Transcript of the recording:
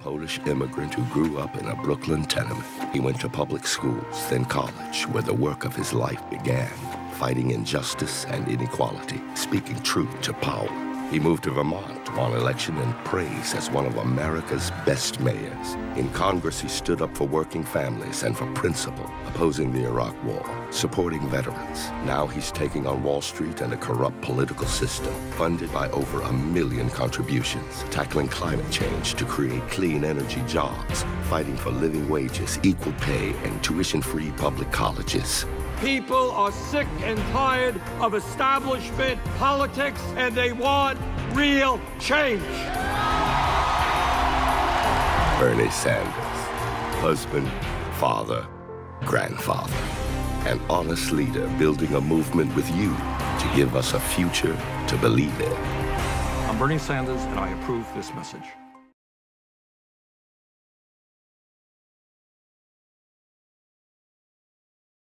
Polish immigrant who grew up in a Brooklyn tenement. He went to public schools, then college, where the work of his life began, fighting injustice and inequality, speaking truth to power. He moved to Vermont, won election and praise as one of America's best mayors. In Congress, he stood up for working families and for principle, opposing the Iraq War, supporting veterans. Now he's taking on Wall Street and a corrupt political system, funded by over 1 million contributions, tackling climate change to create clean energy jobs, fighting for living wages, equal pay, and tuition-free public colleges. People are sick and tired of establishment politics, and they want real change. Bernie Sanders, husband, father, grandfather, an honest leader building a movement with you to give us a future to believe in. I'm Bernie Sanders, and I approve this message.